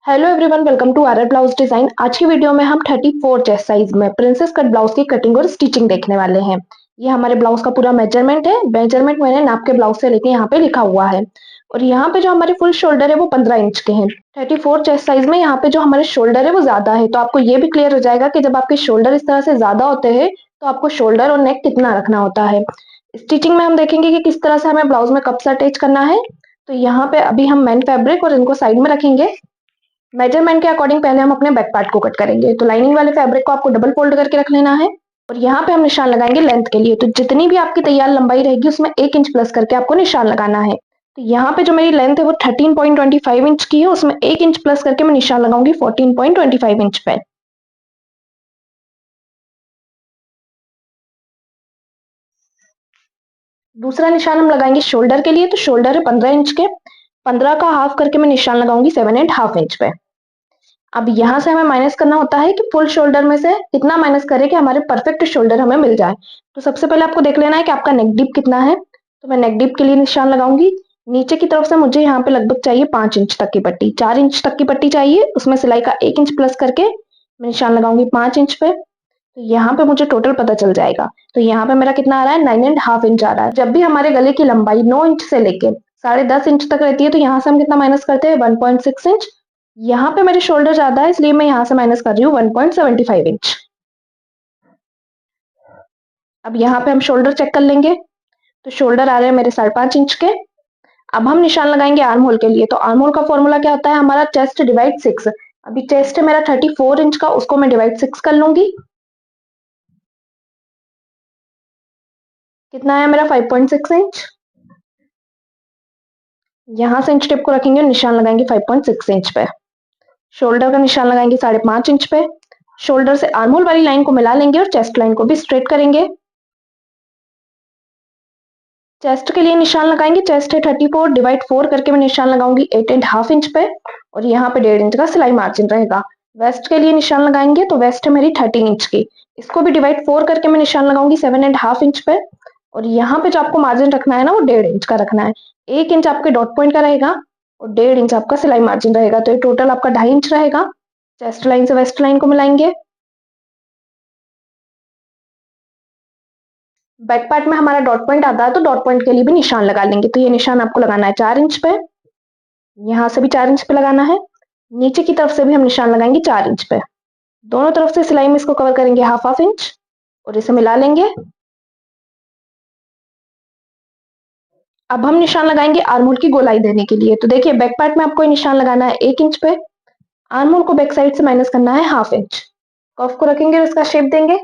Hello everyone, welcome to RR blouse design. आज की video में हम 34 चेस्ट साइज में प्रिंसेस कट ब्लाउज की कटिंग और स्टिचिंग देखने वाले हैं। ये हमारे ब्लाउज का पूरा मेजरमेंट है। मेजरमेंट मैंने नाप के ब्लाउज से लेके यहाँ पे लिखा हुआ है। और यहाँ पे जो हमारे फुल शोल्डर है वो 15 इंच के हैं। 34 चेस्ट साइज में यहाँ पे जो हमारे शोल्डर है वो ज्यादा है, तो आपको ये भी क्लियर हो जाएगा कि जब आपके शोल्डर इस तरह से ज्यादा होते हैं तो आपको शोल्डर और नेक कितना रखना होता है। स्टिचिंग में हम देखेंगे कि किस तरह से हमें ब्लाउज में कप्स अटैच करना है। तो यहाँ पे अभी हम मेन फैब्रिक और इनको साइड में रखेंगे। मेजरमेंट के अकॉर्डिंग पहले हम अपने बैक पार्ट को कट करेंगे। तो लाइनिंग वाले फैब्रिक को आपको डबल फोल्ड करके रख लेना है और यहाँ पे हम निशान लगाएंगे लेंथ के लिए। तो जितनी भी आपकी तैयार लंबाई रहेगी उसमें 1 इंच प्लस करके आपको निशान लगाना है। तो यहाँ पे जो मेरी लेंथ है वो 13.25 इंच की है, उसमें 1 इंच प्लस करके मैं निशान लगाऊंगी 14.25 इंच पे। दूसरा निशान हम लगाएंगे शोल्डर के लिए। तो शोल्डर है 15 इंच के, 15 का हाफ करके मैं निशान लगाऊंगी 7.5 इंच पे। अब यहाँ से हमें माइनस करना होता है कि फुल शोल्डर में से कितना माइनस करें कि हमारे परफेक्ट शोल्डर हमें मिल जाए। तो सबसे पहले आपको देख लेना है कि आपका नेक डीप कितना है। तो मैं नेक डीप के लिए निशान लगाऊंगी। नीचे की तरफ से मुझे यहाँ पे लगभग चाहिए 5 इंच तक की पट्टी, 4 इंच तक की पट्टी चाहिए। उसमें सिलाई का 1 इंच प्लस करके मैं निशान लगाऊंगी 5 इंच पे। तो यहाँ पे मुझे टोटल पता चल जाएगा। तो यहाँ पे मेरा कितना आ रहा है, 9.5 इंच आ रहा है। जब भी हमारे गले की लंबाई 9 इंच से लेके 10.5 इंच तक रहती है तो यहाँ से हम कितना माइनस करते हैं, 1.6 इंच। यहाँ पे मेरे शोल्डर ज्यादा है इसलिए मैं यहाँ से माइनस कर रही हूँ 1.75 इंच। अब यहाँ पे हम शोल्डर चेक कर लेंगे। तो शोल्डर आ रहे हैं मेरे 5.5 इंच के। अब हम निशान लगाएंगे आर्म होल के लिए। तो आर्म होल का फॉर्मूला क्या होता है, हमारा चेस्ट डिवाइड 6। अभी चेस्ट है मेरा 34 इंच का, उसको मैं डिवाइड 6 कर लूंगी। कितना आया मेरा, 5.6 इंच। यहाँ से इंच टेप को रखेंगे और निशान लगाएंगे 5.6 इंच पे। शोल्डर का निशान लगाएंगे 5.5 इंच पे। शोल्डर से आर्म होल वाली लाइन को मिला लेंगे और चेस्ट लाइन को भी स्ट्रेट करेंगे। चेस्ट के लिए निशान लगाएंगे। चेस्ट है 34, डिवाइड 4 करके मैं निशान लगाऊंगी 8.5 इंच पे। और यहाँ पे 1.5 इंच का सिलाई मार्जिन रहेगा। वेस्ट के लिए निशान लगाएंगे। तो वेस्ट है मेरी 13 इंच की, इसको भी डिवाइड 4 करके मैं निशान लगाऊंगी 7.5 इंच पे। और यहाँ पे जो आपको मार्जिन रखना है ना वो 1.5 इंच का रखना है। 1 इंच आपके डॉट पॉइंट का रहेगा और 1.5 इंच आपका सिलाई मार्जिन रहेगा। तो ये टोटल आपका 2.5 इंच रहेगा। चेस्ट लाइन से वेस्ट लाइन को मिलाएंगे। बैक पार्ट में हमारा डॉट पॉइंट आता है तो डॉट पॉइंट के लिए भी निशान लगा लेंगे। तो ये निशान आपको लगाना है 4 इंच पे। यहाँ से भी 4 इंच पे लगाना है। नीचे की तरफ से भी हम निशान लगाएंगे 4 इंच पे। दोनों तरफ से सिलाई में इसको कवर करेंगे हाफ इंच और इसे मिला लेंगे। अब हम निशान लगाएंगे आर्म होल की गोलाई देने के लिए। तो देखिए बैक पार्ट में आपको निशान लगाना है 1 इंच पे। आर्म होल को बैक साइड से माइनस करना है हाफ इंच। कफ को रखेंगे और इसका शेप देंगे।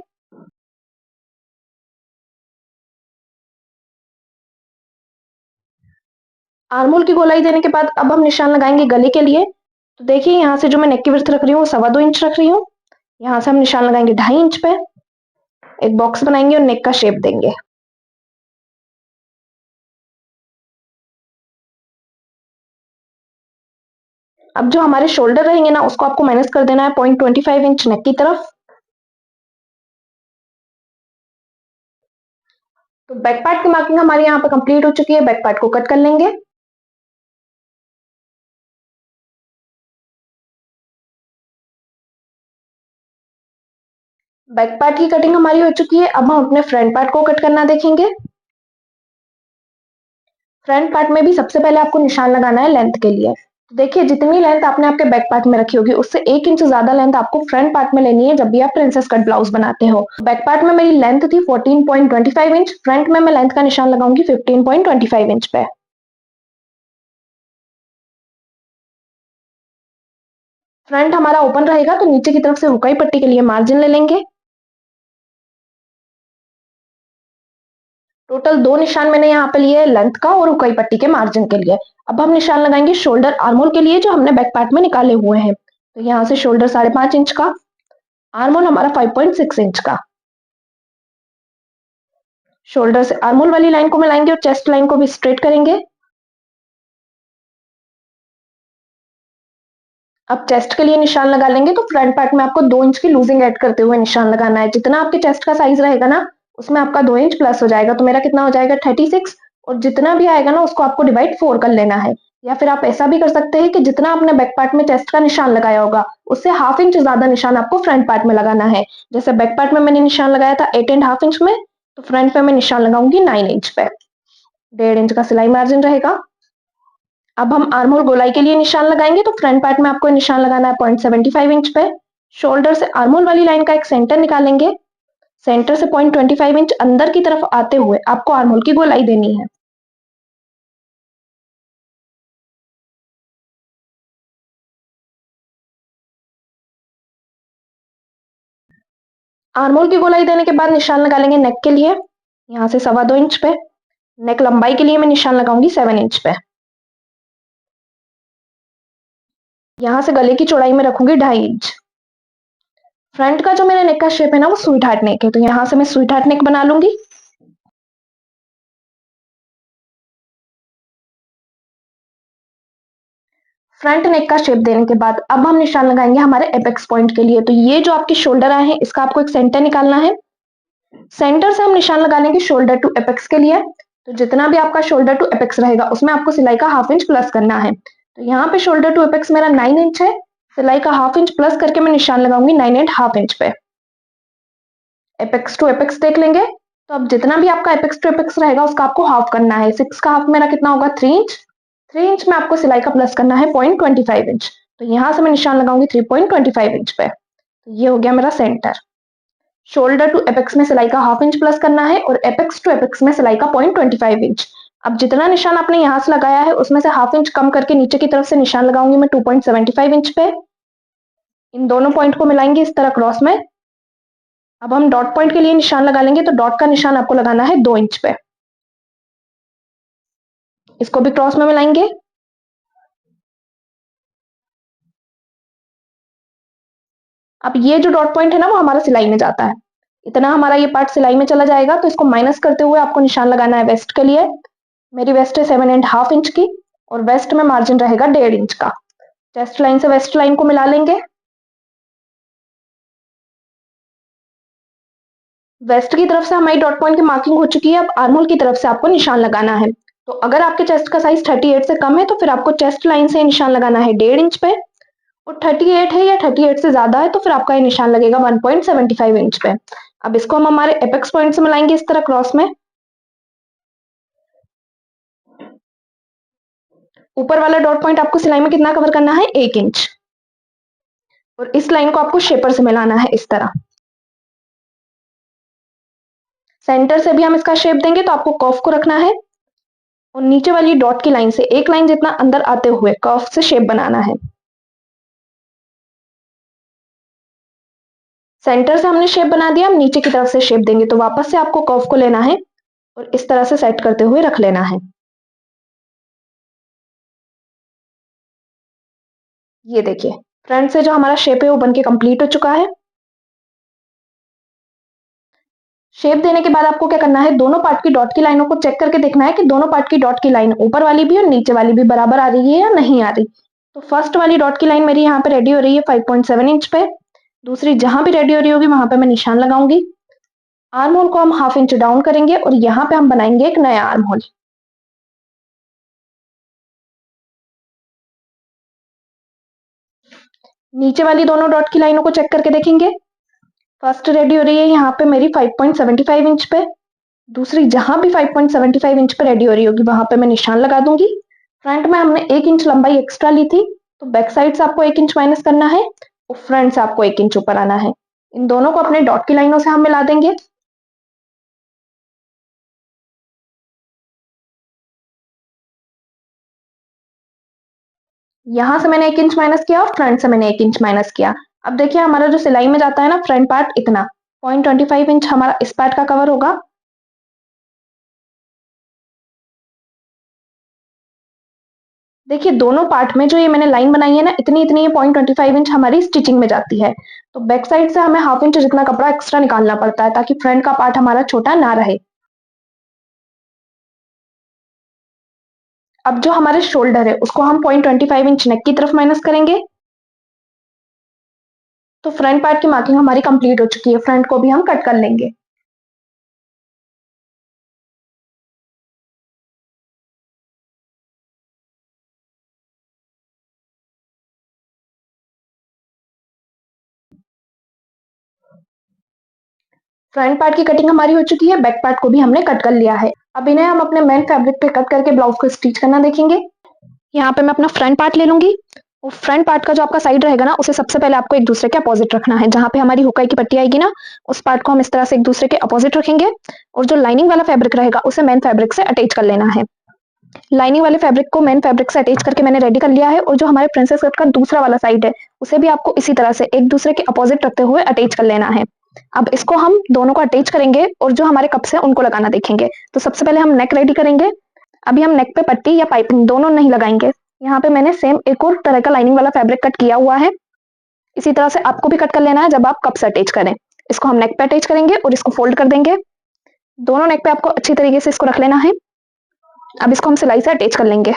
आर्म होल की गोलाई देने के बाद अब हम निशान लगाएंगे गले के लिए। तो देखिए यहाँ से जो मैं नेक की विड्थ रख रही हूँ वो 2.25 इंच रख रही हूँ। यहाँ से हम निशान लगाएंगे 2.5 इंच पे। एक बॉक्स बनाएंगे और नेक का शेप देंगे। अब जो हमारे शोल्डर रहेंगे ना उसको आपको माइनस कर देना है 0.25 इंच नेक की तरफ। तो बैक पार्ट की मार्किंग हमारे यहाँ पे कंप्लीट हो चुकी है। बैक पार्ट को कट कर लेंगे। बैक पार्ट की कटिंग हमारी हो चुकी है। अब हम अपने फ्रंट पार्ट को कट करना देखेंगे। फ्रंट पार्ट में भी सबसे पहले आपको निशान लगाना है लेंथ के लिए। तो देखिए जितनी लेंथ आपने आपके बैक पार्ट में रखी होगी उससे 1 इंच ज्यादा लेंथ आपको फ्रंट पार्ट में लेनी है जब भी आप प्रिंसेस कट ब्लाउज बनाते हो। बैक पार्ट में मेरी लेंथ थी 14.25 इंच। फ्रंट में मैं लेंथ का निशान लगाऊंगी 15.25 इंच पे। फ्रंट हमारा ओपन रहेगा तो नीचे की तरफ से हुकाई पट्टी के लिए मार्जिन ले लेंगे। टोटल 2 निशान मैंने यहाँ पे लिए लेंथ का और हुकाई पट्टी के मार्जिन के लिए। अब हम निशान लगाएंगे शोल्डर आर्म होल के लिए जो हमने बैक पार्ट में निकाले हुए हैं। तो यहाँ से शोल्डर 5.5 इंच का, आर्म होल हमारा 5.6 इंच का। शोल्डर से आर्म होल वाली लाइन को मिलाएंगे और चेस्ट लाइन को भी स्ट्रेट करेंगे। अब चेस्ट के लिए निशान लगा लेंगे। तो फ्रंट पार्ट में आपको 2 इंच की लूजिंग ऐड करते हुए निशान लगाना है। जितना आपके चेस्ट का साइज रहेगा ना उसमें आपका 2 इंच प्लस हो जाएगा। तो मेरा कितना हो जाएगा 36। और जितना भी आएगा ना उसको आपको डिवाइड 4 कर लेना है। या फिर आप ऐसा भी कर सकते हैं कि जितना आपने बैक पार्ट में चेस्ट का निशान लगाया होगा उससे ½ इंच ज्यादा निशान आपको फ्रंट पार्ट में लगाना है। जैसे बैक पार्ट में मैंने निशान लगाया था 8.5 इंच में, तो फ्रंट पे मैं निशान लगाऊंगी 9 इंच पे। 1.5 इंच का सिलाई मार्जिन रहेगा। अब हम आर्म होल गोलाई के लिए निशान लगाएंगे, तो फ्रंट पार्ट में आपको निशान लगाना है 0.75 इंच पे। शोल्डर से आर्म होल वाली लाइन का एक सेंटर निकालेंगे। सेंटर से 0.25 इंच अंदर की तरफ आते हुए आपको आर्म होल की गोलाई देनी है। आर्म होल की गोलाई देने के बाद निशान लगा लेंगे नेक के लिए, यहाँ से 2.25 इंच पे। नेक लंबाई के लिए मैं निशान लगाऊंगी 7 इंच पे। यहाँ से गले की चौड़ाई में रखूंगी 2.5 इंच। फ्रंट का जो मेरा नेक का शेप है ना वो स्वीट हार्ट नेक है, तो यहाँ से मैं स्वीट हार्ट नेक बना लूंगी। फ्रंट नेक का शेप देने के बाद अब हम निशान लगाएंगे हमारे एपेक्स पॉइंट के लिए। तो ये जो आपके शोल्डर आए हैं इसका आपको एक सेंटर निकालना है। सेंटर से हम निशान लगा लेंगे शोल्डर टू एपेक्स के लिए। तो जितना भी आपका शोल्डर टू एपेक्स रहेगा उसमें आपको सिलाई का ½ इंच प्लस करना है। तो यहाँ पे शोल्डर टू एपेक्स मेरा 9 इंच है, सिलाई का ½ इंच प्लस करके मैं निशान लगाऊंगी 9.5 इंच पे। एपेक्स टू एपेक्स देख लेंगे, तो अब जितना भी आपका एपेक्स टू एपेक्स रहेगा उसका आपको हाफ करना है। 6 का हाफ मेरा कितना होगा 3 इंच। 3 इंच में आपको सिलाई का प्लस करना है 0.25 इंच। तो यहाँ से मैं निशान लगाऊंगी 3.25 इंच पे। तो ये हो गया मेरा सेंटर। शोल्डर टू एपेक्स में सिलाई का ½ इंच प्लस करना है और एपेक्स टू एपेक्स में सिलाई का 0.25 इंच। अब जितना निशान आपने यहाँ से लगाया है उसमें से ½ इंच कम करके नीचे की तरफ से निशान लगाऊंगी मैं 2.75 इंच पे। इन दोनों पॉइंट को मिलाएंगे इस तरह क्रॉस में। अब हम डॉट पॉइंट के लिए निशान लगा लेंगे, तो डॉट का निशान आपको लगाना है 2 इंच पे। इसको भी क्रॉस में मिलाएंगे। अब ये जो डॉट पॉइंट है ना वो हमारा सिलाई में जाता है, इतना हमारा ये पार्ट सिलाई में चला जाएगा। तो इसको माइनस करते हुए आपको निशान लगाना है वेस्ट के लिए। मेरी वेस्ट है 7.5 इंच की और वेस्ट में मार्जिन रहेगा 1.5 इंच का। चेस्ट लाइन से वेस्ट लाइन को मिला लेंगे। वेस्ट की तरफ से हमारी डॉट पॉइंट की मार्किंग हो चुकी है। अब आर्म होल की तरफ से आपको निशान लगाना है। तो अगर आपके चेस्ट का साइज 38 से कम है तो फिर आपको चेस्ट लाइन से निशान लगाना है 1.5 इंच पे। और 38 है या 38 से ज्यादा है तो फिर आपका ये निशान लगेगा 1.75 इंच पे। अब इसको हम हमारे एपेक्स पॉइंट से मिलाएंगे इस तरह क्रॉस में। ऊपर वाला डॉट पॉइंट आपको सिलाई में कितना कवर करना है 1 इंच। और इस लाइन को आपको शेपर से मिलाना है इस तरह। सेंटर से भी हम इसका शेप देंगे तो आपको कर्व को रखना है और नीचे वाली डॉट की लाइन से एक लाइन जितना अंदर आते हुए कर्व से शेप बनाना है। सेंटर से हमने शेप बना दिया, हम नीचे की तरफ से शेप देंगे तो वापस से आपको कर्व को लेना है और इस तरह से सेट करते हुए रख लेना है। ये देखिए फ्रंट से जो हमारा शेप है वो बनके कंप्लीट हो चुका है। शेप देने के बाद आपको क्या करना है, दोनों पार्ट की डॉट की लाइनों को चेक करके देखना है कि दोनों पार्ट की डॉट की लाइन ऊपर वाली भी और नीचे वाली भी बराबर आ रही है या नहीं आ रही। तो फर्स्ट वाली डॉट की लाइन मेरी यहाँ पे रेडी हो रही है 5.7 इंच पे। दूसरी जहां भी रेडी हो रही होगी वहां पे मैं निशान लगाऊंगी। आर्म होल को हम ½ इंच डाउन करेंगे और यहाँ पे हम बनाएंगे एक नया आर्म होल। नीचे वाली दोनों डॉट की लाइनों को चेक करके देखेंगे। फर्स्ट रेडी हो रही है यहाँ पे मेरी 5.75 इंच पे। दूसरी जहां भी 5.75 इंच पे रेडी हो रही होगी वहां पे मैं निशान लगा दूंगी। फ्रंट में हमने 1 इंच लंबाई एक्स्ट्रा ली थी, तो बैक साइड से आपको 1 इंच माइनस करना है और फ्रंट से आपको 1 इंच ऊपर आना है। इन दोनों को अपने डॉट की लाइनों से हम मिला देंगे। यहां से मैंने 1 इंच माइनस किया और फ्रंट से मैंने 1 इंच माइनस किया। अब देखिए हमारा जो सिलाई में जाता है ना फ्रंट पार्ट इतना 0.25 इंच हमारा इस पार्ट का कवर होगा। देखिए दोनों पार्ट में जो ये मैंने लाइन बनाई है ना इतनी इतनी ये 0.25 इंच हमारी स्टिचिंग में जाती है। तो बैक साइड से हमें ½ इंच जितना कपड़ा एक्स्ट्रा निकालना पड़ता है ताकि फ्रंट का पार्ट हमारा छोटा ना रहे। अब जो हमारे शोल्डर है उसको हम 0.25 इंच नेक की तरफ माइनस करेंगे। तो फ्रंट पार्ट की मार्किंग हमारी कंप्लीट हो चुकी है, फ्रंट को भी हम कट कर लेंगे। फ्रंट पार्ट की कटिंग हमारी हो चुकी है, बैक पार्ट को भी हमने कट कर लिया है। अब इन्हें हम अपने मेन फैब्रिक पे कट करके ब्लाउज को स्टिच करना देखेंगे। यहाँ पे मैं अपना फ्रंट पार्ट ले लूंगी और फ्रंट पार्ट का जो आपका साइड रहेगा ना, उसे सबसे पहले आपको एक दूसरे के अपोजिट रखना है। जहाँ पे हमारी हुकाई की पट्टी आएगी ना, उस पार्ट को हम इस तरह से एक दूसरे के अपोजिट रखेंगे और जो लाइनिंग वाला फैब्रिक रहेगा उसे मेन फैब्रिक से अटैच कर लेना है। लाइनिंग वाले फैब्रिक को मेन फैब्रिक से अटैच करके मैंने रेडी कर लिया है और जो हमारे प्रिंसेस कट का दूसरा वाला साइड है उसे भी आपको इसी तरह से एक दूसरे के अपोजिट रखते हुए अटैच कर लेना है। अब इसको हम दोनों को अटैच करेंगे और जो हमारे कप्स हैं उनको लगाना देखेंगे। तो सबसे पहले हम नेक रेडी करेंगे। अभी हम नेक पे पट्टी या पाइपिंग दोनों नहीं लगाएंगे। यहाँ पे मैंने सेम एक और तरह का लाइनिंग वाला फैब्रिक कट किया हुआ है। इसी तरह से आपको भी कट कर लेना है जब आप कप्स अटैच करें। इसको हम नेक पे अटैच करेंगे और इसको फोल्ड कर देंगे। दोनों नेक पे आपको अच्छी तरीके से इसको रख लेना है। अब इसको हम सिलाई से अटैच कर लेंगे।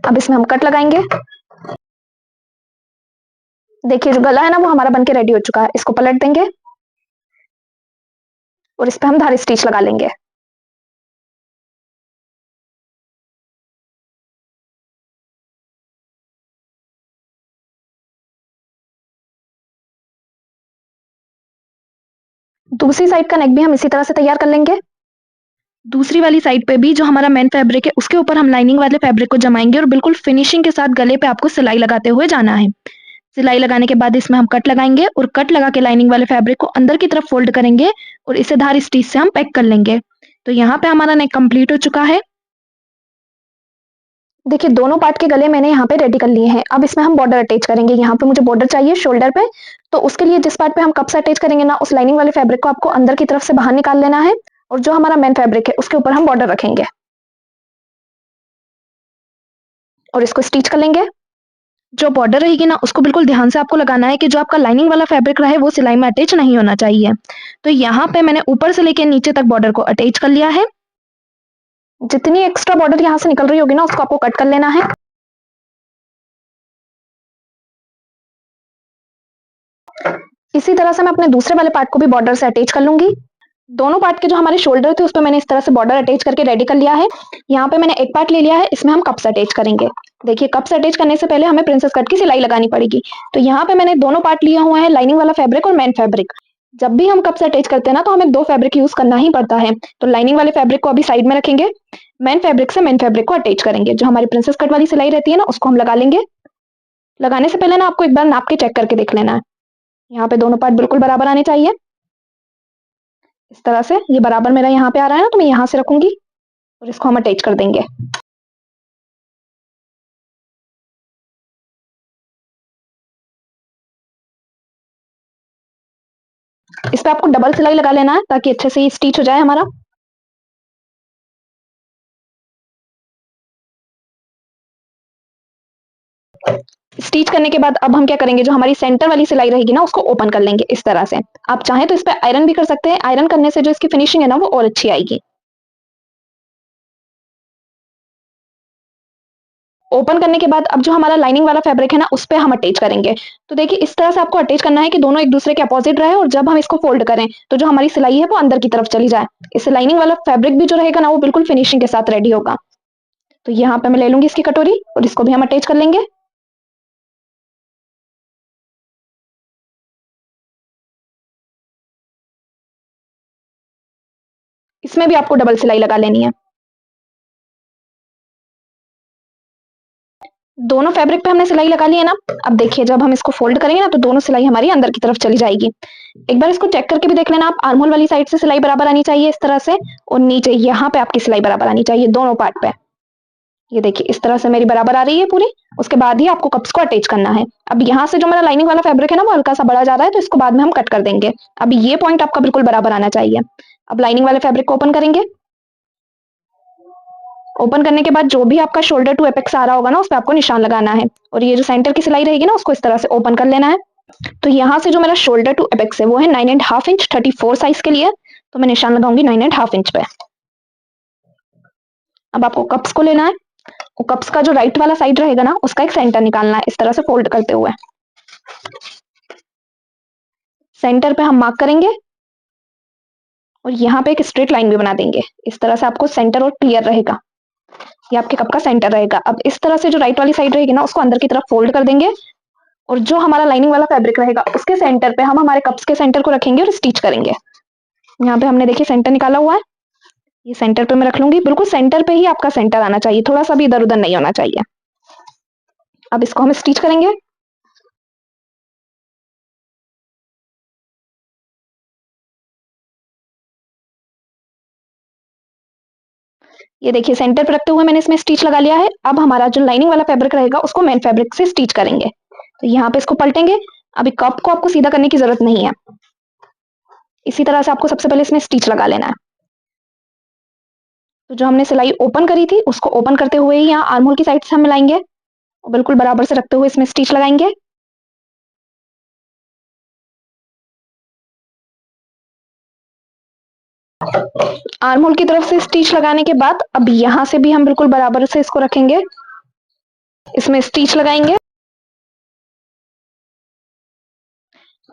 अब इसमें हम कट लगाएंगे। देखिए जो गला है ना वो हमारा बनके रेडी हो चुका है। इसको पलट देंगे और इस पे हम धारी स्टिच लगा लेंगे। दूसरी साइड का नेक भी हम इसी तरह से तैयार कर लेंगे। दूसरी वाली साइड पे भी जो हमारा मेन फैब्रिक है उसके ऊपर हम लाइनिंग वाले फैब्रिक को जमाएंगे और बिल्कुल फिनिशिंग के साथ गले पे आपको सिलाई लगाते हुए जाना है। सिलाई लगाने के बाद इसमें हम कट लगाएंगे और कट लगा के लाइनिंग वाले फैब्रिक को अंदर की तरफ फोल्ड करेंगे और इसे धार स्टिच से हम पैक कर लेंगे। तो यहाँ पे हमारा नेक कंप्लीट हो चुका है। देखिए दोनों पार्ट के गले मैंने यहाँ पे रेडी कर लिए हैं। अब इसमें हम बॉर्डर अटैच करेंगे। यहाँ पे मुझे बॉर्डर चाहिए शोल्डर पे। तो उसके लिए जिस पार्ट पे हम कप से अटैच करेंगे ना, उस लाइनिंग वाले फैब्रिक को आपको अंदर की तरफ से बाहर निकाल लेना है और जो हमारा मेन फैब्रिक है उसके ऊपर हम बॉर्डर रखेंगे और इसको स्टिच कर लेंगे। जो बॉर्डर रहेगी ना उसको बिल्कुल ध्यान से आपको लगाना है कि जो आपका लाइनिंग वाला फैब्रिक रहा है वो सिलाई में अटैच नहीं होना चाहिए। तो यहाँ पे मैंने ऊपर से लेके नीचे तक बॉर्डर को अटैच कर लिया है। जितनी एक्स्ट्रा बॉर्डर यहाँ से निकल रही होगी ना उसको आपको कट कर लेना है। इसी तरह से मैं अपने दूसरे वाले पार्ट को भी बॉर्डर से अटैच कर लूंगी। दोनों पार्ट के जो हमारे शोल्डर थे उस पर मैंने इस तरह से बॉर्डर अटैच करके रेडी कर लिया है। यहाँ पे मैंने एक पार्ट ले लिया है, इसमें हम कप्स अटैच करेंगे। देखिए कप्स अटैच करने से पहले हमें प्रिंसेस कट की सिलाई लगानी पड़ेगी। तो यहाँ पे मैंने दोनों पार्ट लिए हुए हैं, लाइनिंग वाला फैब्रिक और मेन फैब्रिक। जब भी हम कप्स अटैच करते हैं ना तो हमें दो फैब्रिक यूज करना ही पड़ता है। तो लाइनिंग वाले फैब्रिक को अभी साइड में रखेंगे, मेन फैब्रिक से मेन फैब्रिक को अटैच करेंगे। जो हमारी प्रिंसेस कट वाली सिलाई रहती है ना उसको हम लगा लेंगे। लगाने से पहले ना आपको एक बार नाप के चेक करके देख लेना है। यहाँ पे दोनों पार्ट बिल्कुल बराबर आने चाहिए। इस तरह से ये बराबर मेरा यहाँ पे आ रहा है ना, तो मैं यहाँ से रखूंगी और इसको हम अटैच कर देंगे। इस पे आपको डबल सिलाई लगा लेना है ताकि अच्छे से ये स्टिच हो जाए हमारा। स्टिच करने के बाद अब हम क्या करेंगे, जो हमारी सेंटर वाली सिलाई रहेगी ना उसको ओपन कर लेंगे इस तरह से। आप चाहें तो इस पे आयरन भी कर सकते हैं। आयरन करने से जो इसकी फिनिशिंग है ना वो और अच्छी आएगी। ओपन करने के बाद अब जो हमारा लाइनिंग वाला फैब्रिक है ना उस पे हम अटैच करेंगे। तो देखिए इस तरह से आपको अटैच करना है कि दोनों एक दूसरे के अपोजिट रहे और जब हम इसको फोल्ड करें तो जो हमारी सिलाई है वो अंदर की तरफ चली जाए। इससे लाइनिंग वाला फैब्रिक भी जो रहेगा ना वो बिल्कुल फिनिशिंग के साथ रेडी होगा। तो यहाँ पे मैं ले लूंगी इसकी कटोरी और इसको भी हम अटैच कर लेंगे। इसमें भी आपको डबल सिलाई लगा लेनी है। दोनों फैब्रिक पे हमने सिलाई लगा ली है ना। अब देखिए जब हम इसको फोल्ड करेंगे ना तो दोनों सिलाई हमारी अंदर की तरफ चली जाएगी। एक बार इसको चेक करके भी देख लेना आप। आर्महोल वाली साइड से सिलाई बराबर आनी चाहिए इस तरह से, और नीचे यहाँ पे आपकी सिलाई बराबर आनी चाहिए दोनों पार्ट पे। ये देखिए इस तरह से मेरी बराबर आ रही है पूरी। उसके बाद ही आपको कप्स को अटैच करना है। अब यहाँ से जो मेरा लाइनिंग वाला फैब्रिक है ना वो हल्का सा बड़ा जा रहा है, तो इसको बाद में हम कट कर देंगे। अब ये पॉइंट आपका बिल्कुल बराबर आना चाहिए। अब लाइनिंग वाले फैब्रिक को ओपन करेंगे। ओपन करने के बाद जो भी आपका शोल्डर टू एपेक्स आ रहा होगा ना उस पर आपको निशान लगाना है और ये जो सेंटर की सिलाई रहेगी ना उसको इस तरह से ओपन कर लेना है। तो यहाँ से जो मेरा शोल्डर टू एपेक्स है वो है 9.5 इंच 34 साइज के लिए। तो मैं निशान लगाऊंगी 9.5 इंच पे। अब आपको कप्स को लेना है। कप्स का जो राइट वाला साइड रहेगा ना उसका एक सेंटर निकालना है इस तरह से फोल्ड करते हुए। सेंटर पे हम मार्क करेंगे और यहाँ पे एक स्ट्रेट लाइन भी बना देंगे। इस तरह से आपको सेंटर और क्लियर रहेगा। ये आपके कप का सेंटर रहेगा। अब इस तरह से जो राइट वाली साइड रहेगी ना, उसको अंदर की तरफ फोल्ड कर देंगे और जो हमारा लाइनिंग वाला फैब्रिक रहेगा उसके सेंटर पे हम हमारे कप्स के सेंटर को रखेंगे और स्टिच करेंगे। यहाँ पे हमने देखिए सेंटर निकाला हुआ है, ये सेंटर पे मैं रख लूंगी। बिल्कुल सेंटर पे ही आपका सेंटर आना चाहिए, थोड़ा सा भी इधर उधर नहीं होना चाहिए। अब इसको हम स्टिच करेंगे। ये देखिए सेंटर पे रखते हुए मैंने इसमें स्टिच लगा लिया है। अब हमारा जो लाइनिंग वाला फैब्रिक रहेगा उसको मेन फैब्रिक से स्टिच करेंगे। तो यहाँ पे इसको पलटेंगे। अभी कप को आपको सीधा करने की जरूरत नहीं है, इसी तरह से आपको सबसे पहले इसमें स्टिच लगा लेना है। तो जो हमने सिलाई ओपन करी थी उसको ओपन करते हुए ही यहाँ आर्म होल की साइड से हम मिलाएंगे और बिल्कुल बराबर से रखते हुए इसमें स्टिच लगाएंगे। आर्म होल की तरफ से स्टिच लगाने के बाद अब यहाँ से भी हम बिल्कुल बराबर से इसको रखेंगे, इसमें स्टिच लगाएंगे।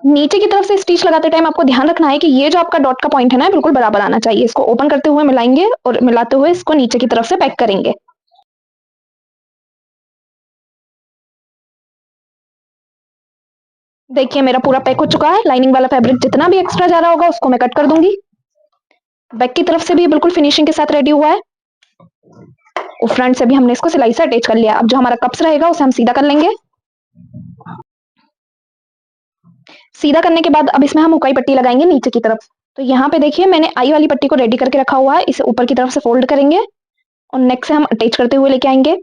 नीचे की तरफ से स्टिच लगाते टाइम आपको ध्यान रखना है कि ये जो आपका डॉट का पॉइंट है ना, बिल्कुल बराबर आना चाहिए। इसको ओपन करते हुए मिलाएंगे और मिलाते हुए इसको नीचे की तरफ से पैक करेंगे। देखिए मेरा पूरा पैक हो चुका है। लाइनिंग वाला फैब्रिक जितना भी एक्स्ट्रा जा रहा होगा उसको मैं कट कर दूंगी। बैक की तरफ से भी बिल्कुल फिनिशिंग के साथ रेडी हुआ है और फ्रंट से भी हमने इसको सिलाई से अटैच कर लिया। अब जो हमारा कप्स रहेगा उसे हम सीधा कर लेंगे। सीधा करने के बाद अब इसमें हम उकाई पट्टी लगाएंगे नीचे की तरफ। तो यहाँ पे देखिए मैंने आई वाली पट्टी को रेडी करके रखा हुआ है, इसे ऊपर की तरफ से फोल्ड करेंगे और नेक से हम अटैच करते हुए लेके आएंगे।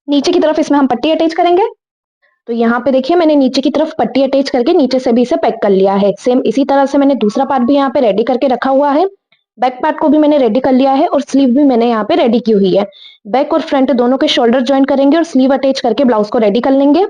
नीचे की तरफ इसमें हम पट्टी अटैच करेंगे। तो यहाँ पे देखिए मैंने नीचे की तरफ पट्टी अटैच करके नीचे से भी इसे पैक कर लिया है। सेम इसी तरह से मैंने दूसरा पार्ट भी यहाँ पे रेडी करके रखा हुआ है। बैक पार्ट को भी मैंने रेडी कर लिया है और स्लीव भी मैंने यहाँ पे रेडी की हुई है। बैक और फ्रंट दोनों के शोल्डर ज्वाइन करेंगे और स्लीव अटैच करके ब्लाउज को रेडी कर लेंगे।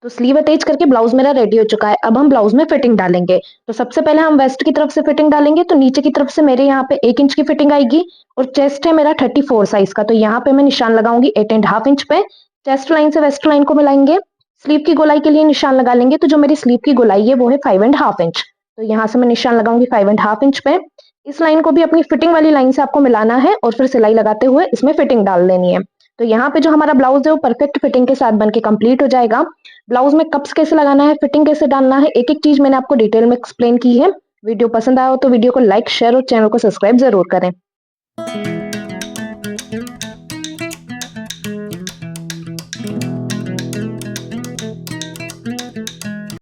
तो स्लीव अटैच करके ब्लाउज मेरा रेडी हो चुका है। अब हम ब्लाउज में फिटिंग डालेंगे। तो सबसे पहले हम वेस्ट की तरफ से फिटिंग डालेंगे। तो नीचे की तरफ से मेरे यहाँ पे 1 इंच की फिटिंग आएगी और चेस्ट है मेरा 34 साइज का। तो यहाँ पे मैं निशान लगाऊंगी 8.5 इंच पे। चेस्ट लाइन से वेस्ट लाइन को मिलाएंगे। स्लीव की गोलाई के लिए निशान लगा लेंगे। तो जो मेरी स्लीव की गोलाई है वो है 5.5 इंच। तो यहाँ से मैं निशान लगाऊंगी 5.5 इंच पे। इस लाइन को भी अपनी फिटिंग वाली लाइन से आपको मिलाना है और फिर सिलाई लगाते हुए इसमें फिटिंग डाल देनी है। तो यहाँ पे जो हमारा ब्लाउज है वो परफेक्ट फिटिंग के साथ बनके कंप्लीट हो जाएगा। ब्लाउज में कप्स कैसे लगाना है, फिटिंग कैसे डालना है, एक एक चीज मैंने आपको डिटेल में एक्सप्लेन की है। वीडियो पसंद आया हो तो वीडियो को लाइक, शेयर और चैनल को सब्सक्राइब जरूर करें।